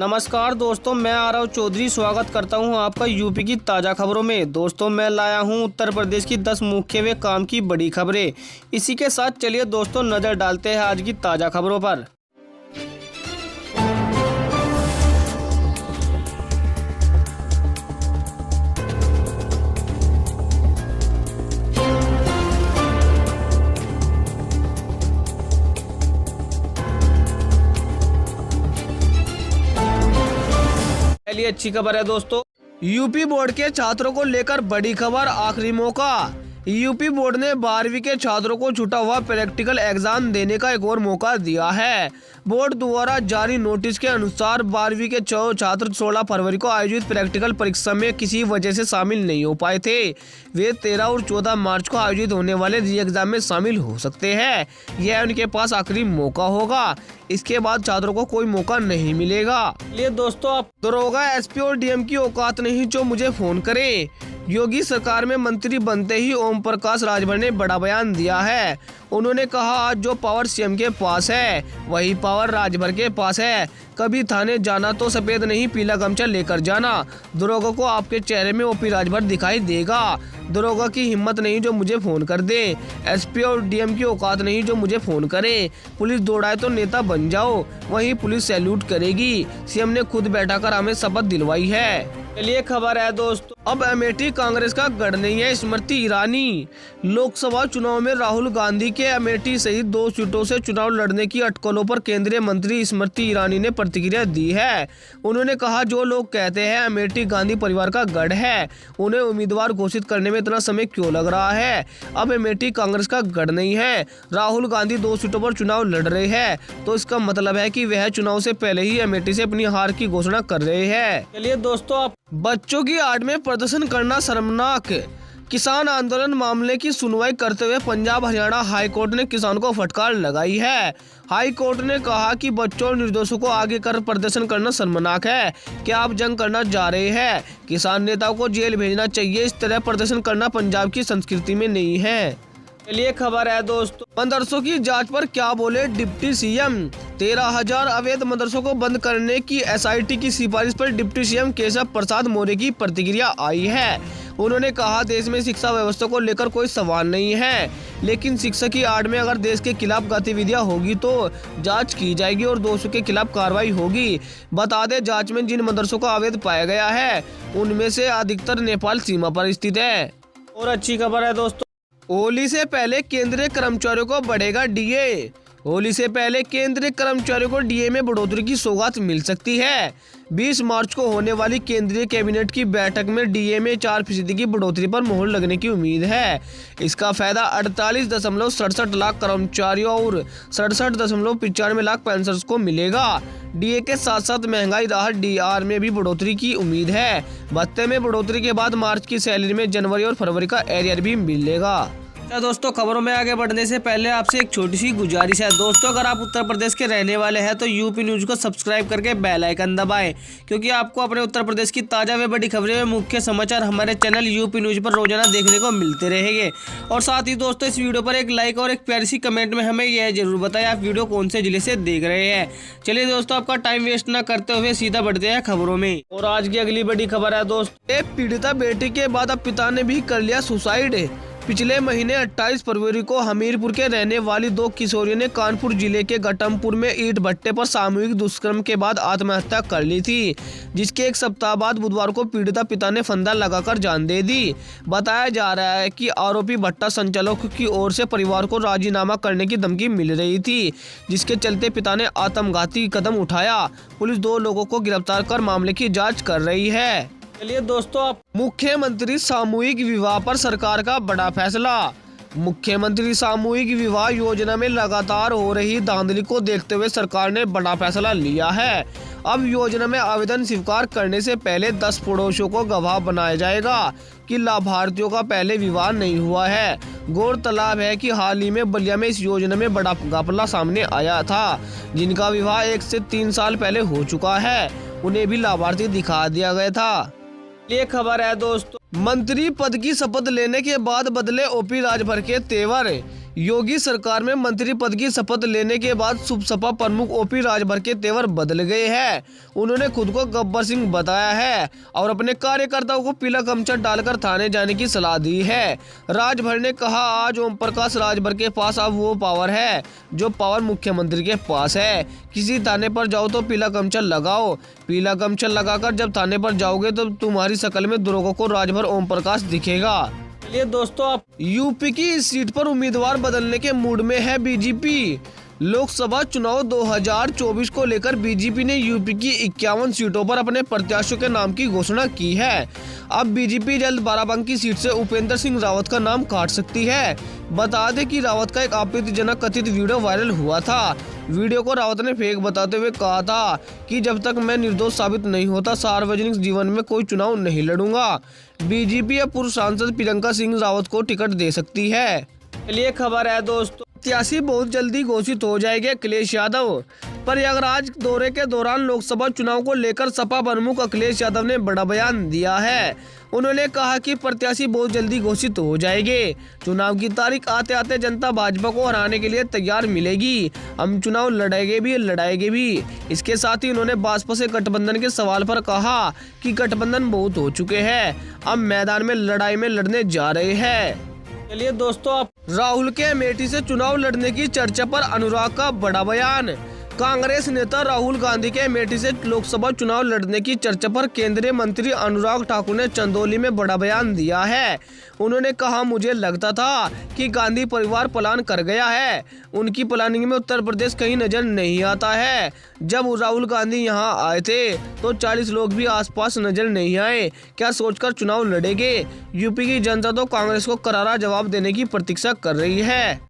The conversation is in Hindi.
नमस्कार दोस्तों, मैं आरव चौधरी स्वागत करता हूं आपका यूपी की ताज़ा खबरों में। दोस्तों, मैं लाया हूं उत्तर प्रदेश की 10 मुख्य व काम की बड़ी खबरें। इसी के साथ चलिए दोस्तों नज़र डालते हैं आज की ताज़ा खबरों पर। पहली अच्छी खबर है दोस्तों, यूपी बोर्ड के छात्रों को लेकर बड़ी खबर। आखिरी मौका। यूपी बोर्ड ने 12वीं के छात्रों को छूटा हुआ प्रैक्टिकल एग्जाम देने का एक और मौका दिया है। बोर्ड द्वारा जारी नोटिस के अनुसार 12वीं के छात्र 16 फरवरी को आयोजित प्रैक्टिकल परीक्षा में किसी वजह से शामिल नहीं हो पाए थे। वे 13 और 14 मार्च को आयोजित होने वाले री एग्जाम में शामिल हो सकते हैं। यह उनके पास आखिरी मौका होगा। इसके बाद छात्रों को कोई मौका नहीं मिलेगा। ये दोस्तों, आप दरोगा, एसपी और डीएम की औकात नहीं जो मुझे फोन करें। योगी सरकार में मंत्री बनते ही ओम प्रकाश राजभर ने बड़ा बयान दिया है। उन्होंने कहा, आज जो पावर सीएम के पास है वही पावर राजभर के पास है। कभी थाने जाना तो सफेद नहीं पीला गमछा लेकर जाना। दरोगा को आपके चेहरे में ओपी राजभर दिखाई देगा। दरोगा की हिम्मत नहीं जो मुझे फोन कर दे। एसपी और डीएम की औकात नहीं जो मुझे फोन करे। पुलिस दौड़ाए तो नेता बन जाओ, वहीं पुलिस सैल्यूट करेगी। सीएम ने खुद बैठाकर हमें शपथ दिलवाई है। चलिए खबर है दोस्तों, अब अमेठी कांग्रेस का गढ़ नहीं है। स्मृति ईरानी। लोकसभा चुनाव में राहुल गांधी के अमेठी सहित 2 सीटों से चुनाव लड़ने की अटकलों पर केंद्रीय मंत्री स्मृति ईरानी ने प्रतिक्रिया दी है। उन्होंने कहा, जो लोग कहते हैं अमेठी गांधी परिवार का गढ़ है, उन्हें उम्मीदवार घोषित करने में इतना समय क्यों लग रहा है। अब अमेठी कांग्रेस का गढ़ नहीं है। राहुल गांधी 2 सीटों पर चुनाव लड़ रहे हैं तो इसका मतलब है कि वह चुनाव से पहले ही अमेठी से अपनी हार की घोषणा कर रहे हैं। चलिए दोस्तों, बच्चों की आड़ में प्रदर्शन करना शर्मनाक। किसान आंदोलन मामले की सुनवाई करते हुए पंजाब हरियाणा हाई कोर्ट ने किसानों को फटकार लगाई है। हाई कोर्ट ने कहा कि बच्चों और निर्दोषों को आगे कर प्रदर्शन करना शर्मनाक है। क्या आप जंग करना जा रहे हैं? किसान नेताओं को जेल भेजना चाहिए। इस तरह प्रदर्शन करना पंजाब की संस्कृति में नहीं है। चलिए खबर है दोस्तों, मदरसों की जांच पर क्या बोले डिप्टी सीएम। 13,000 अवैध मदरसों को बंद करने की एसआईटी की सिफारिश पर डिप्टी सीएम केशव प्रसाद मौर्य की प्रतिक्रिया आई है। उन्होंने कहा, देश में शिक्षा व्यवस्था को लेकर कोई सवाल नहीं है, लेकिन शिक्षा की आड़ में अगर देश के खिलाफ गतिविधियां होगी तो जांच की जाएगी और दोषियों के खिलाफ कार्रवाई होगी। बता दें, जांच में जिन मदरसों का अवैध पाया गया है उनमें से अधिकतर नेपाल सीमा पर स्थित है। और अच्छी खबर है दोस्तों, होली से पहले केंद्रीय कर्मचारियों को बढ़ेगा डीए। होली से पहले केंद्रीय कर्मचारियों को डीए में बढ़ोतरी की सौगात मिल सकती है। 20 मार्च को होने वाली केंद्रीय कैबिनेट की बैठक में डीए में 4% की बढ़ोतरी पर मोहर लगने की उम्मीद है। इसका फायदा 48.67 लाख कर्मचारियों और 67.95 लाख पेंशनर्स को मिलेगा। डीए के साथ साथ महंगाई राहत डीआर में भी बढ़ोतरी की उम्मीद है। भत्ते में बढ़ोतरी के बाद मार्च की सैलरी में जनवरी और फरवरी का एरियर भी मिलेगा। दोस्तों, खबरों में आगे बढ़ने से पहले आपसे एक छोटी सी गुजारिश है। दोस्तों, अगर आप उत्तर प्रदेश के रहने वाले हैं तो यूपी न्यूज को सब्सक्राइब करके बेल आइकन दबाएं, क्योंकि आपको अपने उत्तर प्रदेश की ताज़ा व बड़ी खबरें व मुख्य समाचार हमारे चैनल यूपी न्यूज पर रोजाना देखने को मिलते रहेंगे। और साथ ही दोस्तों, इस वीडियो पर एक लाइक और एक प्यारी सी कमेंट में हमें यह जरूर बताएं आप वीडियो कौन से जिले से देख रहे हैं। चलिए दोस्तों, आपका टाइम वेस्ट न करते हुए सीधा बढ़ते हैं खबरों में। और आज की अगली बड़ी खबर है दोस्तों, एक पीड़िता बेटी के बाद अब पिता ने भी कर लिया सुसाइड। पिछले महीने 28 फरवरी को हमीरपुर के रहने वाली 2 किशोरियों ने कानपुर जिले के घटमपुर में ईंट भट्टे पर सामूहिक दुष्कर्म के बाद आत्महत्या कर ली थी, जिसके 1 सप्ताह बाद बुधवार को पीड़िता पिता ने फंदा लगाकर जान दे दी। बताया जा रहा है कि आरोपी भट्टा संचालक की ओर से परिवार को राजीनामा करने की धमकी मिल रही थी, जिसके चलते पिता ने आत्मघाती कदम उठाया। पुलिस 2 लोगों को गिरफ्तार कर मामले की जाँच कर रही है। चलिए दोस्तों, मुख्यमंत्री सामूहिक विवाह पर सरकार का बड़ा फैसला। मुख्यमंत्री सामूहिक विवाह योजना में लगातार हो रही धांधली को देखते हुए सरकार ने बड़ा फैसला लिया है। अब योजना में आवेदन स्वीकार करने से पहले 10 पड़ोसियों को गवाह बनाया जाएगा कि लाभार्थियों का पहले विवाह नहीं हुआ है। गौरतलब है कि हाल ही में बलिया में इस योजना में बड़ा घपला सामने आया था। जिनका विवाह 1 से 3 साल पहले हो चुका है, उन्हें भी लाभार्थी दिखा दिया गया था। ये खबर है दोस्तों, मंत्री पद की शपथ लेने के बाद बदले ओपी राजभर के तेवर। योगी सरकार में मंत्री पद की शपथ लेने के बाद सपा प्रमुख ओपी राजभर के तेवर बदल गए हैं। उन्होंने खुद को गब्बर सिंह बताया है और अपने कार्यकर्ताओं को पीला गमछा डालकर थाने जाने की सलाह दी है। राजभर ने कहा, आज ओम प्रकाश राजभर के पास अब वो पावर है जो पावर मुख्यमंत्री के पास है। किसी थाने पर जाओ तो पीला गमछा लगाओ। पीला गमछा लगाकर जब थाने पर जाओगे तो तुम्हारी शक्ल में दरोगा को राजभर ओम प्रकाश दिखेगा। चलिए दोस्तों, आप यूपी की इस सीट पर उम्मीदवार बदलने के मूड में है बीजेपी। लोकसभा चुनाव 2024 को लेकर बीजेपी ने यूपी की 51 सीटों पर अपने प्रत्याशियों के नाम की घोषणा की है। अब बीजेपी जल्द बाराबंकी सीट से उपेंद्र सिंह रावत का नाम काट सकती है। बता दें कि रावत का एक आपत्तिजनक कथित वीडियो वायरल हुआ था। वीडियो को रावत ने फेक बताते हुए कहा था कि जब तक मैं निर्दोष साबित नहीं होता सार्वजनिक जीवन में कोई चुनाव नहीं लड़ूंगा। बीजेपी अब पूर्व सांसद प्रियंका सिंह रावत को टिकट दे सकती है। चलिए खबर है दोस्तों, प्रत्याशी बहुत जल्दी घोषित हो जाएंगे अखिलेश यादव। प्रयागराज दौरे के दौरान लोकसभा चुनाव को लेकर सपा प्रमुख अखिलेश यादव ने बड़ा बयान दिया है। उन्होंने कहा कि प्रत्याशी बहुत जल्दी घोषित हो जाएंगे। चुनाव की तारीख आते आते जनता भाजपा को हराने के लिए तैयार मिलेगी। हम चुनाव लड़ाएंगे भी। इसके साथ ही उन्होंने भाजपा से गठबंधन के सवाल पर कहा कि गठबंधन बहुत हो चुके हैं, अब मैदान में लड़ाई में लड़ने जा रहे हैं। चलिए दोस्तों, आप राहुल के अमेठी से चुनाव लड़ने की चर्चा पर अनुराग का बड़ा बयान। कांग्रेस नेता राहुल गांधी के अमेठी से लोकसभा चुनाव लड़ने की चर्चा पर केंद्रीय मंत्री अनुराग ठाकुर ने चंदौली में बड़ा बयान दिया है। उन्होंने कहा, मुझे लगता था कि गांधी परिवार प्लान कर गया है। उनकी प्लानिंग में उत्तर प्रदेश कहीं नजर नहीं आता है। जब राहुल गांधी यहां आए थे तो 40 लोग भी आसपास नजर नहीं आए। क्या सोचकर चुनाव लड़ेंगे? यूपी की जनता तो कांग्रेस को करारा जवाब देने की प्रतीक्षा कर रही है।